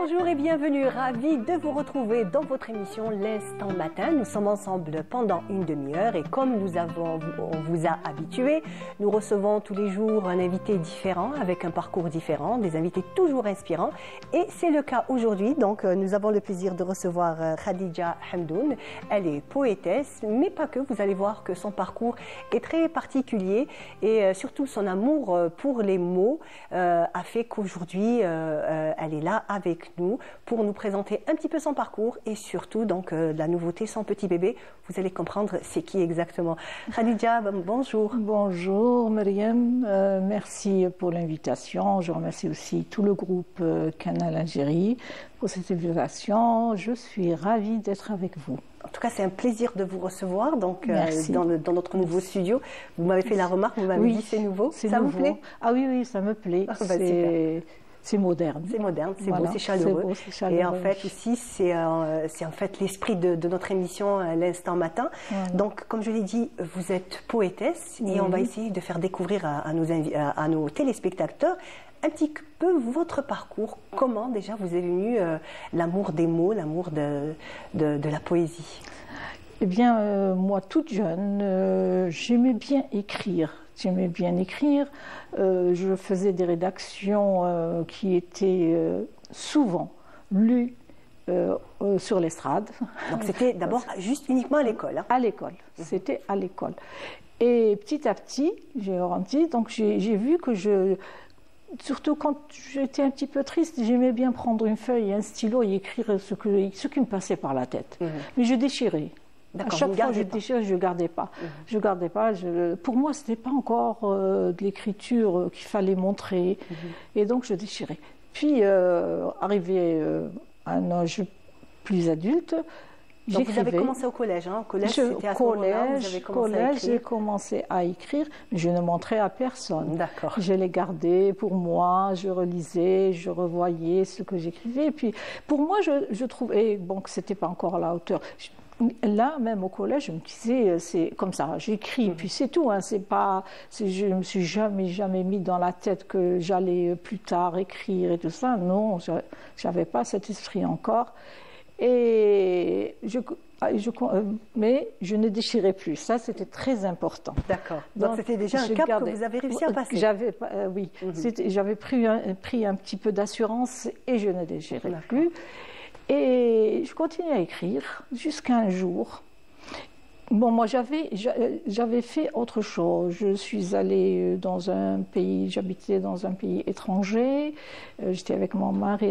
Bonjour et bienvenue, ravi de vous retrouver dans votre émission L'Instant Matin. Nous sommes ensemble pendant une demi-heure et comme on vous a habitués, nous recevons tous les jours un invité différent avec un parcours différent, des invités toujours inspirants. Et c'est le cas aujourd'hui, donc nous avons le plaisir de recevoir Khadija Hamdoun. Elle est poétesse, mais pas que, vous allez voir que son parcours est très particulier et surtout son amour pour les mots a fait qu'aujourd'hui elle est là avec nous pour nous présenter un petit peu son parcours et surtout donc la nouveauté, son petit bébé. Vous allez comprendre c'est qui exactement. Khadija, bonjour. Bonjour Myriam, merci pour l'invitation. Je remercie aussi tout le groupe Canal Algérie pour cette invitation. Je suis ravie d'être avec vous. En tout cas, c'est un plaisir de vous recevoir donc, dans notre nouveau studio. Vous m'avez fait la remarque, vous m'avez dit c'est nouveau. Ça vous plaît? Ah oui, ça me plaît. C'est moderne. C'est moderne, c'est beau, c'est chaleureux. Et en fait aussi, c'est en fait l'esprit de notre émission L'Instant Matin. Voilà. Donc, comme je l'ai dit, vous êtes poétesse et on va essayer de faire découvrir à nos téléspectateurs un petit peu votre parcours. Comment déjà vous est venu l'amour des mots, l'amour de la poésie? Eh bien, moi, toute jeune, j'aimais bien écrire. Je faisais des rédactions qui étaient souvent lues sur l'estrade. Donc c'était d'abord juste uniquement à l'école. À l'école, c'était à l'école. Et petit à petit, j'ai grandi, donc j'ai vu que surtout quand j'étais un petit peu triste, j'aimais bien prendre une feuille et un stylo et écrire ce qui me passait par la tête. Mais je déchirais. À chaque fois que je déchirais, je ne gardais pas. Je gardais pas. Pour moi, ce n'était pas encore de l'écriture qu'il fallait montrer. Et donc, je déchirais. Puis, arrivé à un âge plus adulte, donc vous avez commencé au collège, hein? Au collège, c'était à ce moment-là où vous avez commencé à écrire. J'ai commencé à écrire, mais je ne montrais à personne. D'accord. Je les gardais pour moi, je relisais, je revoyais ce que j'écrivais. Et puis, pour moi, je trouvais bon, que ce n'était pas encore à la hauteur. Là, même au collège, je me disais, c'est comme ça, j'écris, puis c'est tout. Hein, je ne me suis jamais mis dans la tête que j'allais plus tard écrire et tout ça. Non, je n'avais pas cet esprit encore. Mais je ne déchirais plus. Ça, c'était très important. D'accord. Donc c'était déjà un cap que vous avez réussi à passer. Oui. J'avais pris un petit peu d'assurance et je ne déchirais plus. Et je continuais à écrire jusqu'à un jour. Bon, moi, j'avais fait autre chose. Je suis allée dans un pays, j'habitais dans un pays étranger. J'étais avec mon mari,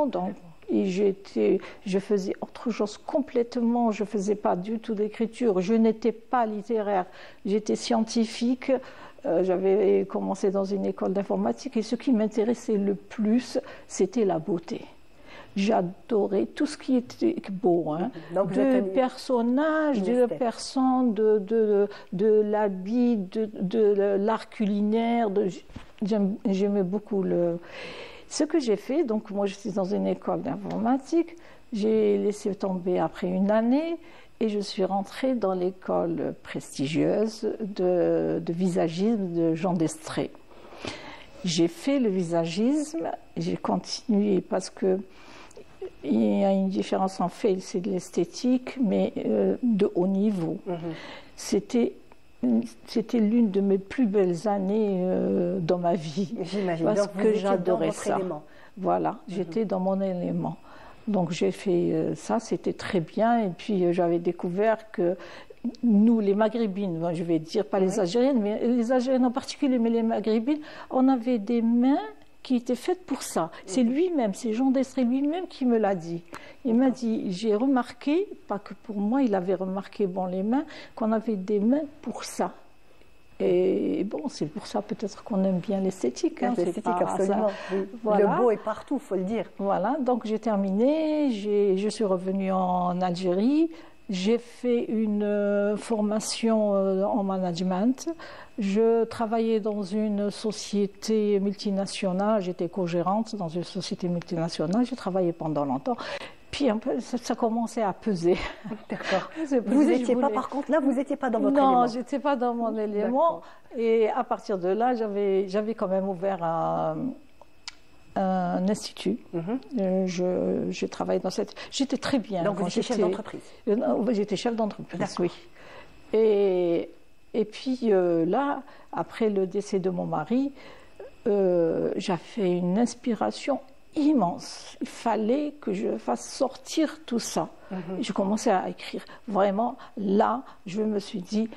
donc. Et je faisais autre chose complètement, je ne faisais pas du tout d'écriture, je n'étais pas littéraire, j'étais scientifique, j'avais commencé dans une école d'informatique et ce qui m'intéressait le plus, c'était la beauté. J'adorais tout ce qui était beau, hein. De personnages, de personnes, de l'habit, de l'art culinaire, j'aimais beaucoup ce que j'ai fait. Donc moi je suis dans une école d'informatique, j'ai laissé tomber après une année et je suis rentrée dans l'école prestigieuse de visagisme de Jean d'Estrée. J'ai fait le visagisme, j'ai continué parce que il y a une différence en fait, c'est de l'esthétique, mais de haut niveau. C'était l'une de mes plus belles années dans ma vie. J'imagine. Parce donc, que j'adorais ça. Élément. Voilà, j'étais dans mon élément. Donc j'ai fait ça, c'était très bien. Et puis j'avais découvert que nous, les Maghrébines, je vais dire pas les Algériennes, mais les Algériennes en particulier, mais les Maghrébines, on avait des mains qui était faite pour ça. C'est lui-même, c'est Jean d'Estrée lui-même qui me l'a dit. Il m'a dit, j'ai remarqué, pas que pour moi, il avait remarqué, les mains, qu'on avait des mains pour ça. Et bon, c'est pour ça peut-être qu'on aime bien l'esthétique. Hein, l'esthétique, absolument. Oui. Voilà. Le beau est partout, il faut le dire. Voilà, donc j'ai terminé, je suis revenue en Algérie. J'ai fait une formation en management. Je travaillais dans une société multinationale. J'étais co-gérante dans une société multinationale. J'ai travaillé pendant longtemps. Puis un peu, ça commençait à peser. D'accord. Vous n'étiez pas, par contre, là, vous n'étiez pas dans votre élément. Non, je n'étais pas dans mon élément. Et à partir de là, j'avais quand même ouvert un institut. J'ai travaillé dans cette... J'étais très bien. Donc vous étiez chef d'entreprise? J'étais chef d'entreprise, oui. Et puis là, après le décès de mon mari, j'avais une inspiration immense. Il fallait que je fasse sortir tout ça. Et je commençais à écrire. Vraiment, là, je me suis dit,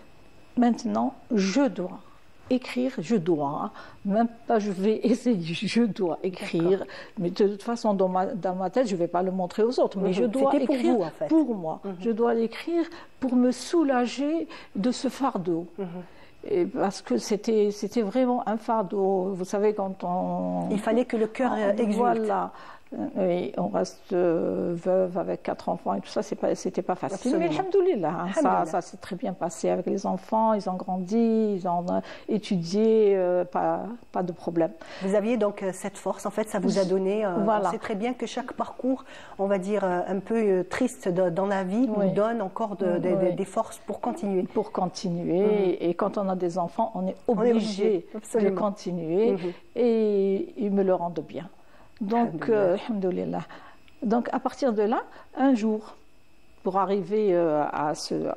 maintenant, je dois écrire, je dois. Même pas je vais essayer, je dois écrire. Mais de toute façon, dans ma tête, je ne vais pas le montrer aux autres. Mais je dois écrire pour vous, en fait. Pour moi. Je dois l'écrire pour me soulager de ce fardeau. Et parce que c'était vraiment un fardeau. Vous savez, quand on... Il fallait que le cœur exulte. Voilà. Oui, on reste veuve avec 4 enfants et tout ça, c'était pas facile. Absolument. Mais alhamdoulilah, ça s'est très bien passé avec les enfants, ils ont grandi, ils ont étudié, pas de problème. Vous aviez donc cette force, en fait, ça vous a donné... Voilà. On sait très bien que chaque parcours, on va dire, un peu triste dans la vie, nous donne encore des forces pour continuer. Pour continuer, et quand on a des enfants, on est obligé de continuer, et ils me le rendent bien. Donc, alhamdoulilah. Donc, à partir de là, un jour, pour arriver à ce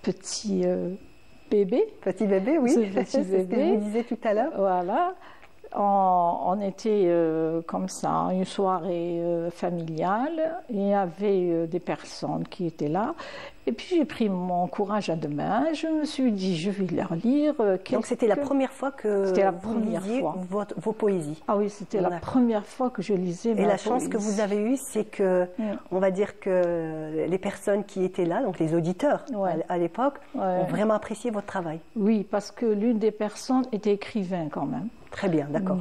petit bébé. Petit bébé, oui. C'est ce que je vous disais tout à l'heure. Voilà. On était comme ça, une soirée familiale, et il y avait des personnes qui étaient là. Et puis j'ai pris mon courage à deux mains, je me suis dit, je vais leur lire. Donc c'était la première fois que vous lisiez vos poésies? Ah oui, c'était la première fois que je lisais ma poésie. Et la chance que vous avez eue, c'est que, on va dire que les personnes qui étaient là, donc les auditeurs à l'époque, ont vraiment apprécié votre travail. Oui, parce que l'une des personnes était écrivain quand même. Très bien, d'accord.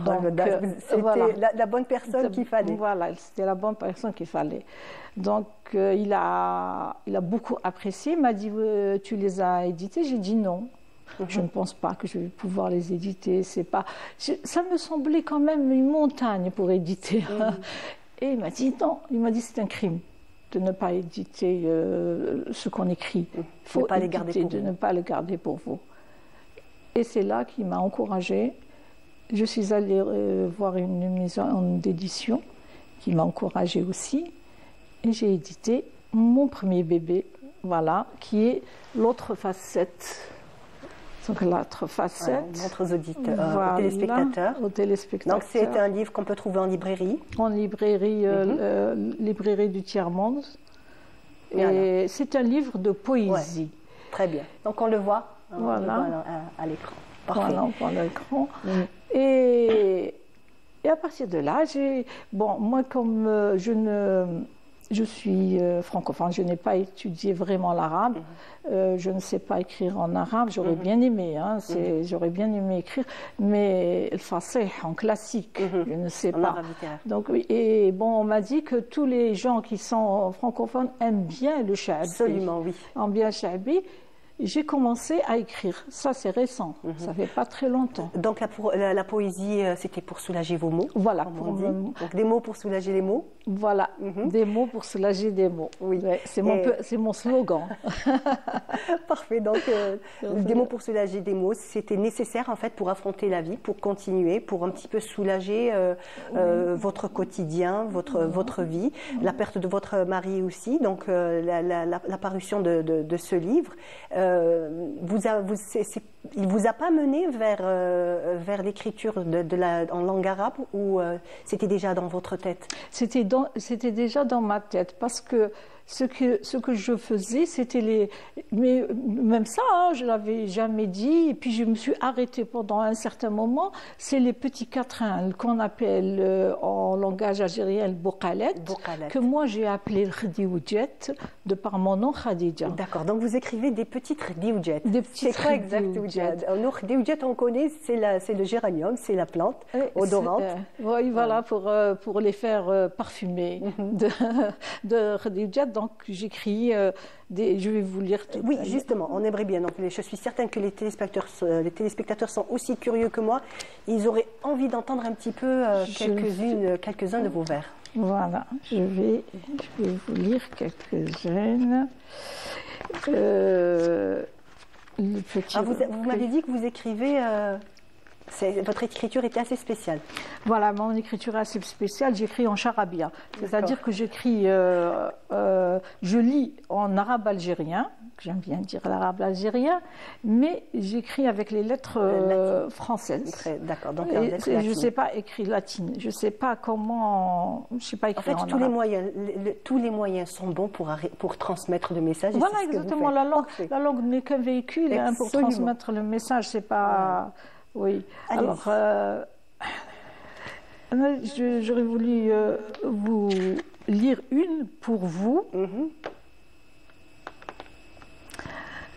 C'était la bonne personne qu'il fallait. Voilà, c'était la bonne personne qu'il fallait. Donc, il a beaucoup apprécié. Il m'a dit, tu les as édités? J'ai dit non. Je ne pense pas que je vais pouvoir les éditer. Ça me semblait quand même une montagne pour éditer. Et il m'a dit non. Il m'a dit, c'est un crime de ne pas éditer ce qu'on écrit. Il faut ne pas le garder pour vous. Et c'est là qu'il m'a encouragée. Je suis allée voir une maison d'édition qui m'a encouragée aussi. Et j'ai édité mon premier bébé, voilà, qui est l'autre facette. Donc l'autre facette. Montre aux auditeurs, aux téléspectateurs. Donc c'est un livre qu'on peut trouver en librairie. En librairie, librairie du Tiers-Monde. Et c'est un livre de poésie. Très bien. Donc on le voit, à l'écran. Parfait. Voilà, on voit l'écran. Et à partir de là, moi comme je suis francophone, je n'ai pas étudié vraiment l'arabe, je ne sais pas écrire en arabe, j'aurais bien aimé, j'aurais bien aimé écrire, mais le fasih en classique, je ne sais pas. Donc, on m'a dit que tous les gens qui sont francophones aiment bien le sha'bi. Absolument, oui. Aiment bien le sha'bi. J'ai commencé à écrire. Ça, c'est récent. Ça fait pas très longtemps. Donc, la poésie, c'était pour soulager vos mots? Voilà. Donc, des mots pour soulager les mots? Voilà. Des mots pour soulager des mots. Oui. C'est mon slogan. Parfait. Donc, des mots pour soulager des mots, c'était nécessaire, en fait, pour affronter la vie, pour continuer, pour un petit peu soulager votre quotidien, votre vie, la perte de votre mari aussi. Donc, la parution de ce livre. Il vous a pas mené vers l'écriture en langue arabe, ou c'était déjà dans votre tête? C'était déjà dans ma tête, parce que ce que je faisais, c'était mais même ça, je l'avais jamais dit, et puis je me suis arrêtée pendant un certain moment. C'est les petits quatrains qu'on appelle en langage algérien le bouqalet, que moi j'ai appelé le khdioujet de par mon nom Khadija. D'accord, donc vous écrivez des petites khdioujet. C'est quoi exactement? Nos khdioujet, on connaît, c'est le géranium, c'est la plante odorante. Oui, voilà, pour les faire parfumer de khdioujet. Donc j'écris je vais vous lire tout. Oui, justement, on aimerait bien. Donc, je suis certaine que les téléspectateurs sont aussi curieux que moi. Ils auraient envie d'entendre un petit peu quelques-uns de vos vers. Voilà, je vais vous lire quelques-unes. Vous m'avez dit que vous écrivez Votre écriture était assez spéciale. Voilà, mon écriture est assez spéciale. J'écris en charabia, c'est-à-dire que j'écris, je lis en arabe algérien. J'aime bien dire l'arabe algérien, mais j'écris avec les lettres françaises. D'accord. Donc, je ne sais pas écrire latine. Je ne sais pas comment. Je sais pas écrire en fait, tous les moyens sont bons pour transmettre le message. Voilà, exactement. La langue n'est qu'un véhicule pour transmettre le message. C'est pas. Oui. Alors, j'aurais voulu vous lire une pour vous.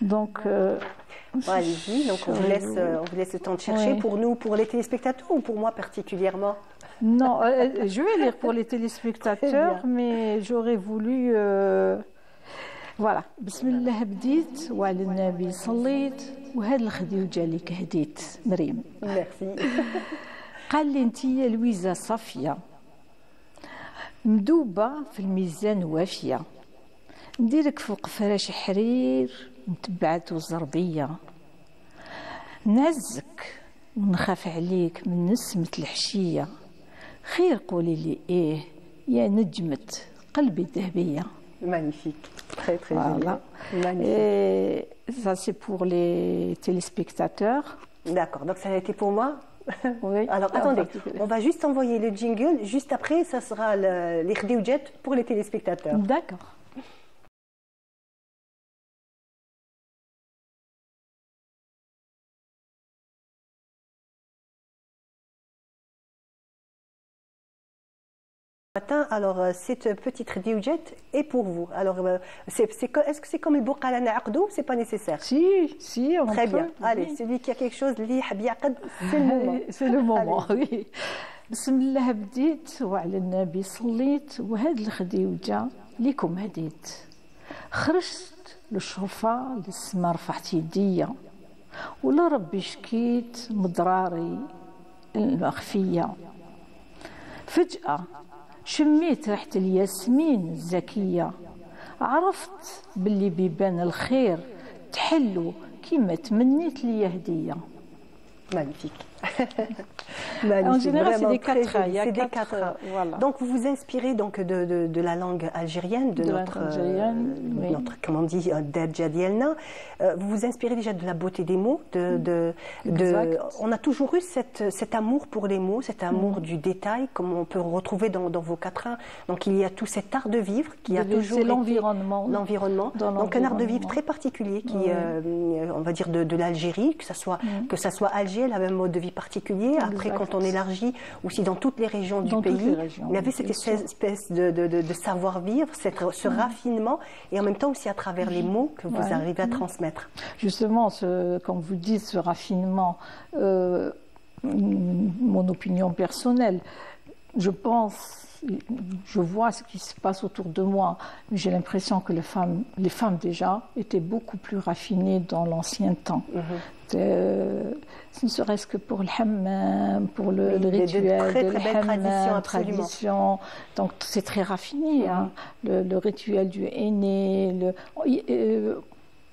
Donc, allez-y. Donc, on vous laisse le temps de chercher. Pour nous, pour les téléspectateurs ou pour moi particulièrement? Non, je vais lire pour les téléspectateurs, mais j'aurais voulu. Voilà. Bismillah بديت وعلى النبي صليت وهاد الخديوجة اللي كهديت مريم. Merci. قال لي انتي لويزا صافية مدوبة في الميزان وافية نديرك فوق فراش حرير متبعت وزربية نعزك ونخاف عليك من نسمة الحشية خير قولي لي ايه يا نجمة قلبي الذهبية. Magnifique, très très voilà. Magnifique. Et ça c'est pour les téléspectateurs. D'accord, donc ça a été pour moi. Oui. Alors attendez, on va juste envoyer le jingle, juste après ça sera les khdioujet pour les téléspectateurs. D'accord. Alors, cette petite khdioujet est pour vous. Alors, est-ce que c'est comme le bouqala na'aqdou? C'est pas nécessaire. Si, on Très peut. bien. Allez, celui qui a quelque chose, li hab yaqad, c'est le moment. C'est le moment, oui. بسم الله بديت وعلى النبي صليت وهاد الخديوجة ليكم هديت خرجت للشرفة للسما رفعت يديا ولا ربي شكيت مضراري المخفية فجأة شميت ريحة الياسمين الزكية عرفت باللي بيبان الخير تحلو كيما تمنيت لي هدية. Magnifique. En général, c'est des quatre A. C'est des quatre A. Voilà. Donc, vous vous inspirez donc de la langue algérienne, de notre, comment on dit, Darja Dielna. Vous vous inspirez déjà de la beauté des mots. On a toujours eu cet amour pour les mots, cet amour du détail, comme on peut retrouver dans vos quatrains. Donc, il y a tout cet art de vivre qui a toujours été l'environnement. Donc, un art de vivre très particulier qui, on va dire, de l'Algérie, que ça soit Alger, la même mode de vie particulier. Après, quand on élargit aussi dans toutes les régions du pays, il y avait cette espèce de savoir-vivre, ce raffinement, et en même temps aussi à travers les mots que vous arrivez à transmettre. Justement, comme vous dites, ce raffinement, mon opinion personnelle, je vois ce qui se passe autour de moi, mais j'ai l'impression que les femmes déjà étaient beaucoup plus raffinées dans l'ancien temps. Ne serait-ce que pour le hammam, pour le rituel de la tradition. Donc c'est très raffiné, le rituel du aîné.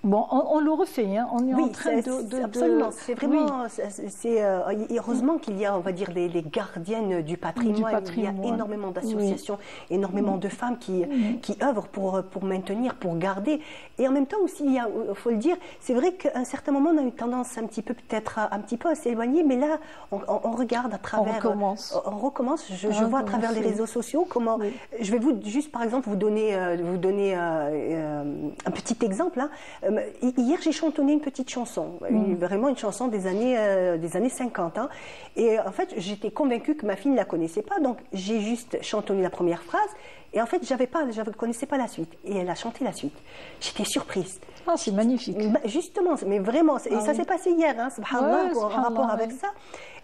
Bon, on le refait, hein. On est en train de... Absolument, c'est vraiment... heureusement qu'il y a, on va dire, les gardiennes du patrimoine. Il y a énormément d'associations, énormément de femmes qui œuvrent pour maintenir, pour garder. Et en même temps aussi, il faut le dire, c'est vrai qu'à un certain moment, on a eu tendance peut-être un petit peu à s'éloigner, mais là, on regarde à travers... On recommence. Je vois à travers les réseaux sociaux comment... Je vais juste, par exemple, vous donner un petit exemple, hein. Hier, j'ai chantonné une petite chanson, vraiment une chanson des années 50. Hein. Et en fait, j'étais convaincue que ma fille ne la connaissait pas, donc j'ai juste chantonné la première phrase. Et en fait, je ne connaissais pas la suite. Et elle a chanté la suite. J'étais surprise. Ah, c'est magnifique. Justement, mais vraiment. Et ça s'est passé hier, hein, subhanallah, en rapport avec ça.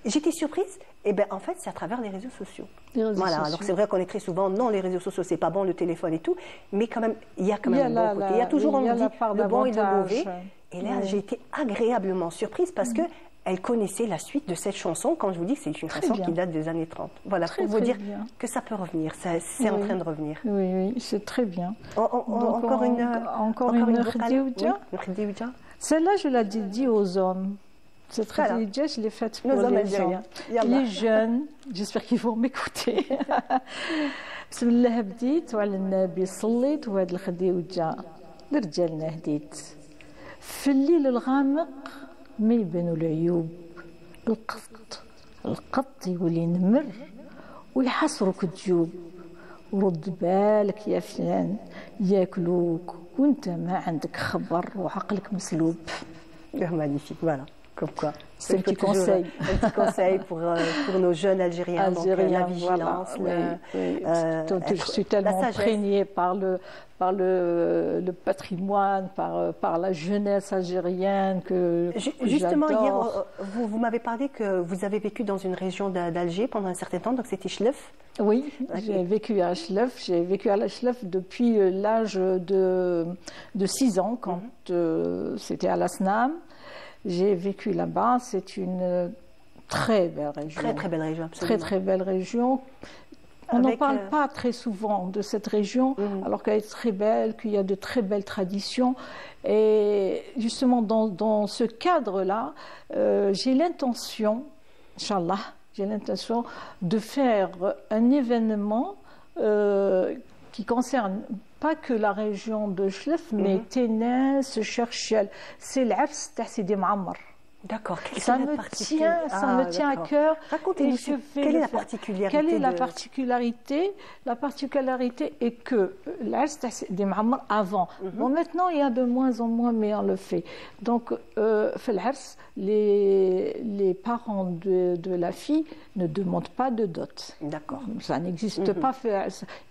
J'étais surprise. Et bien, en fait, c'est à travers les réseaux sociaux. Voilà. Alors, c'est vrai qu'on est très souvent, non, les réseaux sociaux, c'est pas bon, le téléphone et tout. Mais quand même, il y a quand même un bon côté. Il y a toujours, on dit, le bon et le mauvais. Et là, j'ai été agréablement surprise parce que elle connaissait la suite de cette chanson, quand je vous dis que c'est une chanson qui date des années 30. Voilà, pour vous dire que ça peut revenir, c'est en train de revenir. Oui, c'est très bien. Encore une khdiouja. Celle-là, je la dédie aux hommes. Cette Khadija, je l'ai faite pour nos les gens, les jeunes. J'espère qu'ils vont m'écouter. بسم الله بديت وعلى النبي صليت وهاد الخديوجة لرجالنا هديت في الليل الغامق ما يبانوا العيوب القط يولي نمر ويحصرك تجوب ورد بالك يا فلان ياكلوك وانت ما عندك خبر وعقلك مسلوب. Magnifique, voilà. Comme quoi. C'est un petit conseil. Un petit conseil pour nos jeunes Algériens. Donc, la vigilance. Voilà, je suis tellement imprégnée par le patrimoine, par la jeunesse algérienne que justement, j'adore. Hier, vous m'avez parlé que vous avez vécu dans une région d'Alger pendant un certain temps, donc c'était Chlef. Oui, j'ai vécu à Chlef. J'ai vécu à Chlef depuis l'âge de 6 ans, quand c'était à la SNAM. J'ai vécu là-bas, c'est une très belle région. Très, très belle région, absolument. Très, très belle région. On n'en parle pas très souvent de cette région, alors qu'elle est très belle, qu'il y a de très belles traditions. Et justement, dans ce cadre-là, j'ai l'intention, Inch'Allah, de faire un événement qui concerne pas que la région de Chlef, mais Ténès, Cherchel. C'est l'Ars de Sidi Ma'amar. D'accord. Ça me tient à cœur. Racontez-nous, quelle est la particularité? Quelle est la particularité? La particularité est que l'Ars de Sidi Ma'amar avant. Bon, maintenant, il y a de moins en moins, mais on le fait. Donc, l'Ars, les parents de la fille ne demandent pas de dot. D'accord. Ça n'existe pas.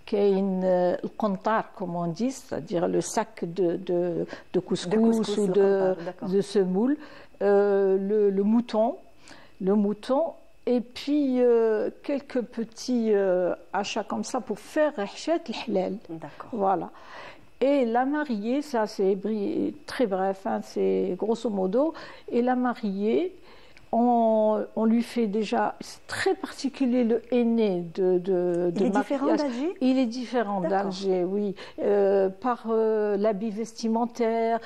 Qu'il y a une qantar, comme on dit, c'est-à-dire le sac de couscous ou de semoule. Le mouton, et puis quelques petits achats comme ça pour faire rachet l'hlal. D'accord. Voilà. Et la mariée, ça c'est très bref, hein, c'est grosso modo, et la mariée, on lui fait déjà, c'est très particulier le henné de Il est différent d'Alger? Il est différent d'Alger, oui. Par l'habit vestimentaire,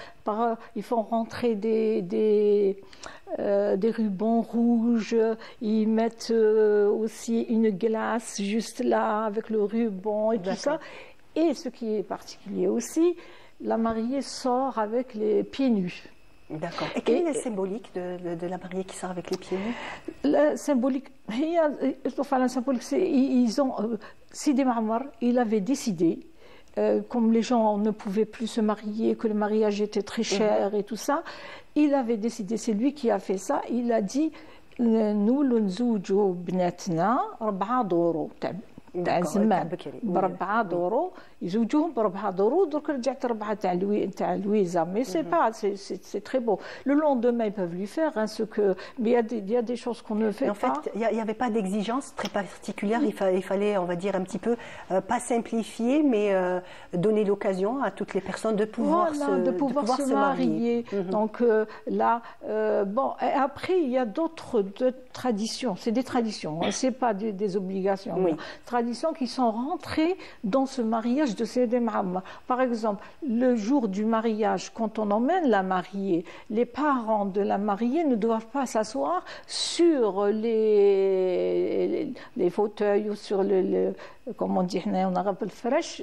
ils font rentrer des rubans rouges, ils mettent aussi une glace juste là avec le ruban et tout ça. Et ce qui est particulier aussi, la mariée sort avec les pieds nus. D'accord. Et quelle est la symbolique de la mariée qui sort avec les pieds nus? La symbolique, Sidi Ma'amar, il avait décidé, comme les gens ne pouvaient plus se marier, que le mariage était très cher et tout ça, il avait décidé, c'est lui qui a fait ça, il a dit nous l'nzouju bnatna 4 دورو تاع زمان ب4 دورو يزوجوهم ب4 دورو درك رجعت 4 تاع الويزا مي سي با c'est très beau. Le lendemain ils peuvent lui faire ce que mais il y a des choses qu'on ne fait pas. En fait, il n'y avait pas d'exigence très particulière, il fallait on va dire un petit peu pas simplifier mais donner l'occasion à toutes les personnes de pouvoir se marier. Donc là bon et après il y a d'autres traditions, c'est des traditions, hein, c'est pas des obligations. Oui. Traditions qui sont rentrées dans ce mariage de Sidi Ma'amar. Par exemple, le jour du mariage, quand on emmène la mariée, les parents de la mariée ne doivent pas s'asseoir sur les fauteuils ou sur comment on dit, on a rappelé le fraîche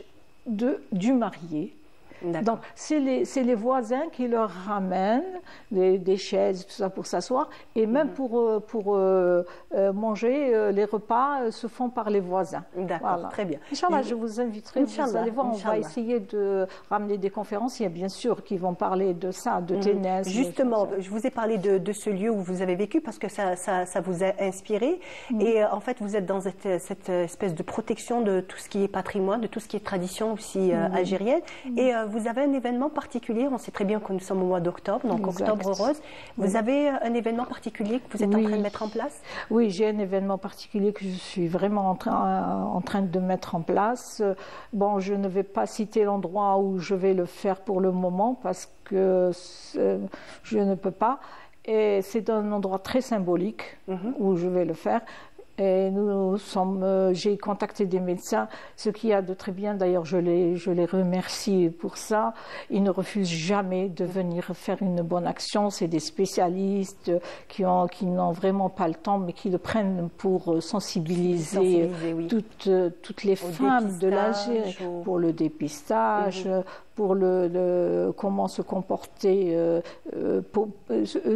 du marié. Donc, c'est les voisins qui leur ramènent des chaises, tout ça pour s'asseoir, et même pour manger, les repas se font par les voisins. D'accord, voilà. Très bien. Inch'Allah, je vous inviterai, vous allez voir, on va essayer de ramener des conférenciers, bien sûr, qui vont parler de ça, de Ténès. Justement, je vous ai parlé de ce lieu où vous avez vécu parce que ça vous a inspiré, et en fait, vous êtes dans cette espèce de protection de tout ce qui est patrimoine, de tout ce qui est tradition aussi algérienne, et vous avez un événement particulier, on sait très bien que nous sommes au mois d'octobre, donc Octobre Rose. Vous avez un événement particulier que vous êtes en train de mettre en place? Oui, j'ai un événement particulier que je suis vraiment en train de mettre en place. Bon, je ne vais pas citer l'endroit où je vais le faire pour le moment parce que je ne peux pas. Et c'est un endroit très symbolique où je vais le faire. Et j'ai contacté des médecins, ce qu'il y a de très bien, d'ailleurs je les remercie pour ça. Ils ne refusent jamais de venir faire une bonne action. C'est des spécialistes qui n'ont vraiment pas le temps, mais qui le prennent pour sensibiliser oui. toutes les femmes de l'Algérie pour le dépistage, pour comment se comporter,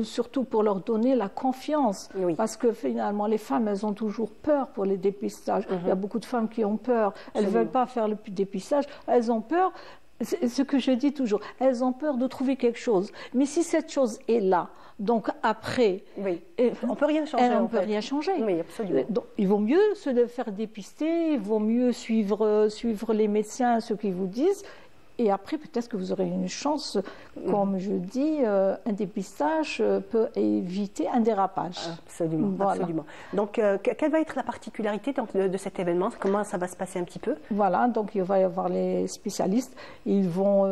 surtout pour leur donner la confiance. Oui. Parce que finalement, les femmes, elles ont toujours peur pour les dépistages. Il y a beaucoup de femmes qui ont peur. Elles ne veulent pas faire le dépistage. Elles ont peur, c'est ce que je dis toujours, elles ont peur de trouver quelque chose. Mais si cette chose est là, donc après, oui. On ne peut rien changer. On ne peut rien changer. Oui, absolument. Donc, il vaut mieux se faire dépister, il vaut mieux suivre les médecins, ceux qui vous disent. Et après, peut-être que vous aurez une chance, comme je dis, un dépistage peut éviter un dérapage. Absolument, voilà. Absolument. Donc, quelle va être la particularité de cet événement? Comment ça va se passer un petit peu? Voilà, donc il va y avoir les spécialistes. Ils vont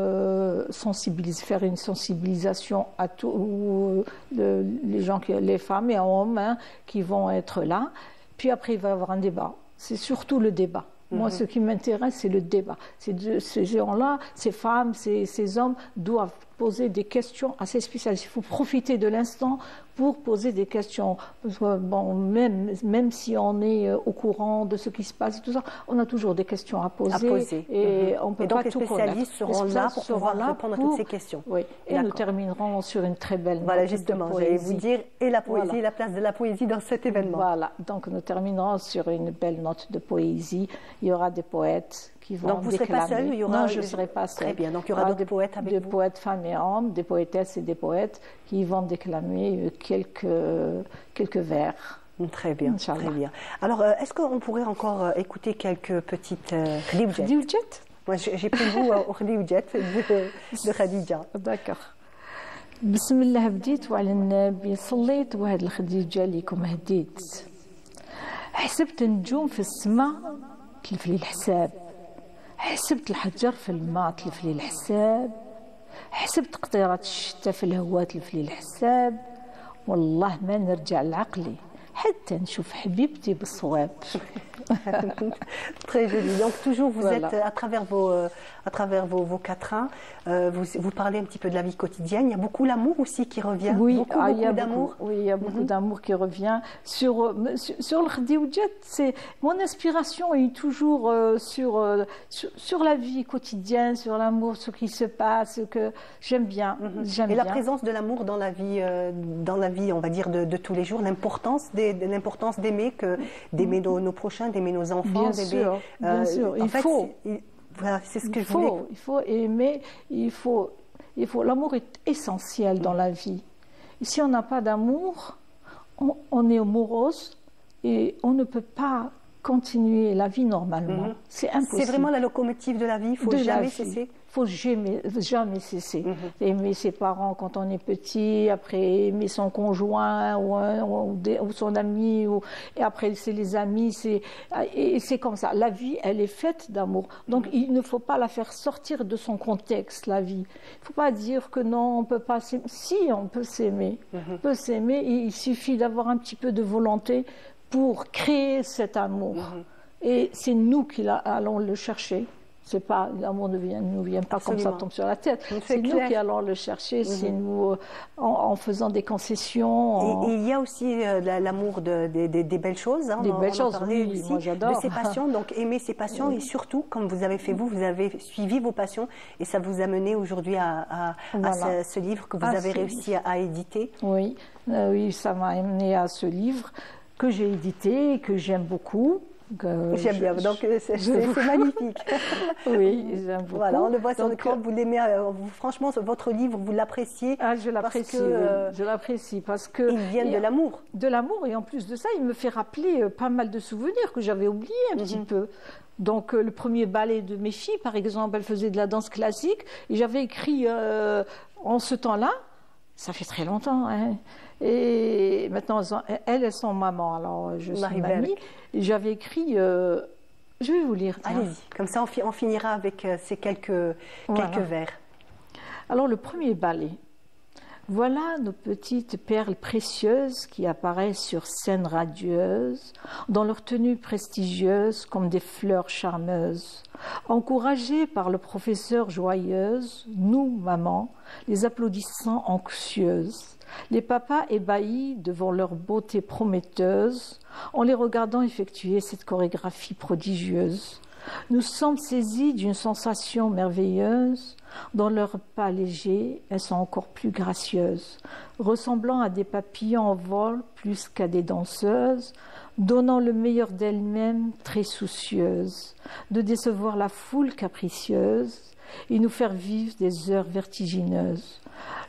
faire une sensibilisation à tous les gens, les femmes et hommes qui vont être là. Puis après, il va y avoir un débat. C'est surtout le débat. Moi, ce qui m'intéresse, c'est le débat. Ces gens-là, ces femmes, ces hommes doivent poser des questions à ces spécialistes. Il faut profiter de l'instant pour poser des questions. Parce que, bon, même si on est au courant de ce qui se passe et tout ça, on a toujours des questions à poser. Et on peut pas tout connaître. Les spécialistes seront là pour pouvoir répondre à toutes ces questions. Oui. Et nous terminerons sur une très belle note. Voilà, justement, j'allais vous dire, et la poésie, voilà. La place de la poésie dans cet événement. Voilà, donc nous terminerons sur une belle note de poésie. Il y aura des poètes qui vont donc vous ne serez pas seul, il y aura... Non, je ne serai pas seule. Très bien, donc il y aura d'autres poètes avec vous. Des poètes femmes et hommes, des poétesses et des poètes qui vont déclamer quelques vers. Très bien, très bien. Alors, est-ce qu'on pourrait encore écouter quelques petites khadijat? Moi, j'ai pris le goût au khadijat de Khadija. D'accord. بسم الله بديت وعلى النبي صليت وهاد الخديجة ليكم هديت حسبت النجوم في السماء تلف لي الحساب حسبت الحجر في الماء تلف لي الحساب حسبت قطيرات الشتاء في الهواء تلف لي الحساب والله ما نرجع لعقلي حتى نشوف حبيبتي بالصواب. Très joli. Donc toujours vous êtes à travers vos quatrains, vous parlez un petit peu de la vie quotidienne. Il y a beaucoup l'amour aussi qui revient. Oui, beaucoup d'amour. Oui, il y a beaucoup d'amour qui revient. Sur le khadijat, c'est mon inspiration est toujours sur la vie quotidienne, sur l'amour, ce qui se passe, que j'aime bien. Et la présence de l'amour dans la vie, on va dire de tous les jours, l'importance d'aimer nos prochains, d'aimer nos enfants. Bien sûr. Voilà, c'est ce que je voulais. Il faut aimer, l'amour est essentiel dans la vie. Et si on n'a pas d'amour, on est morose et on ne peut pas continuer la vie normalement. C'est impossible. C'est vraiment la locomotive de la vie, il faut jamais cesser. Il faut jamais cesser. Aimer ses parents quand on est petit, après aimer son conjoint ou son ami, et après c'est les amis, c'est comme ça. La vie, elle est faite d'amour. Donc il ne faut pas la faire sortir de son contexte, la vie. Il ne faut pas dire que non, on ne peut pas s'aimer. Si, on peut s'aimer. On peut s'aimer, il suffit d'avoir un petit peu de volonté pour créer cet amour. Et c'est nous qui allons le chercher. C'est pas, l'amour ne nous vient pas comme ça, tombe sur la tête. C'est nous qui allons le chercher, c'est nous, en faisant des concessions. Et il y a aussi l'amour des belles choses. Des belles choses, oui, moi j'adore. De ses passions, donc aimer ses passions et surtout, comme vous avez fait vous avez suivi vos passions et ça vous a mené aujourd'hui à ce livre que vous avez réussi à éditer. Oui, ça m'a amené à ce livre que j'ai édité et que j'aime beaucoup. J'aime bien, donc c'est magnifique. Oui, j'aime beaucoup. Voilà, on le voit sur l'écran, vous l'aimez, franchement, votre livre, vous l'appréciez. Ah, je l'apprécie, je l'apprécie parce que... Il vient de l'amour. De l'amour, et en plus de ça, il me fait rappeler pas mal de souvenirs que j'avais oubliés un petit peu. Donc, le premier ballet de mes filles, par exemple, elles faisaient de la danse classique, et j'avais écrit en ce temps-là, ça fait très longtemps, hein. Et maintenant, elles sont mamans, alors je suis mamie. J'avais écrit, je vais vous lire. Allez-y, comme ça on finira avec ces quelques vers. Alors le premier ballet. Voilà nos petites perles précieuses qui apparaissent sur scène radieuse, dans leur tenue prestigieuse comme des fleurs charmeuses. Encouragées par le professeur joyeuse, nous, maman, les applaudissant anxieuses. Les papas ébahis devant leur beauté prometteuse, en les regardant effectuer cette chorégraphie prodigieuse. Nous sommes saisis d'une sensation merveilleuse. Dans leurs pas légers, elles sont encore plus gracieuses, ressemblant à des papillons en vol plus qu'à des danseuses, donnant le meilleur d'elles-mêmes, très soucieuses, de décevoir la foule capricieuse et nous faire vivre des heures vertigineuses.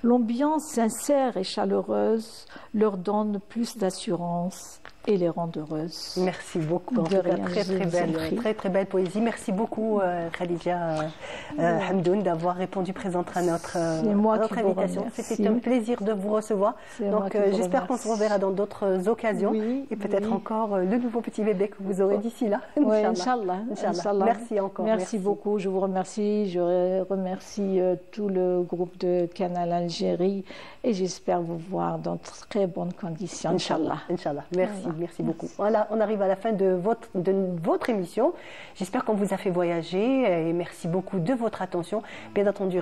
L'ambiance sincère et chaleureuse leur donne plus d'assurance et les rend heureuses. Merci beaucoup. En tout cas, très belle poésie. Merci beaucoup, Khadija Hamdoun, d'avoir répondu présente à notre invitation. C'était un plaisir de vous recevoir. Donc, j'espère qu'on se reverra dans d'autres occasions et peut-être encore le nouveau petit bébé que vous aurez d'ici là. Oui, Inch'Allah. Merci encore. Merci beaucoup. Je vous remercie. Je remercie tout le groupe de Canal Algérie et j'espère vous voir dans de très bonnes conditions. Inch'Allah. Inch'Allah. Merci beaucoup. Voilà, on arrive à la fin de votre émission. J'espère qu'on vous a fait voyager et merci beaucoup de votre attention. Bien entendu,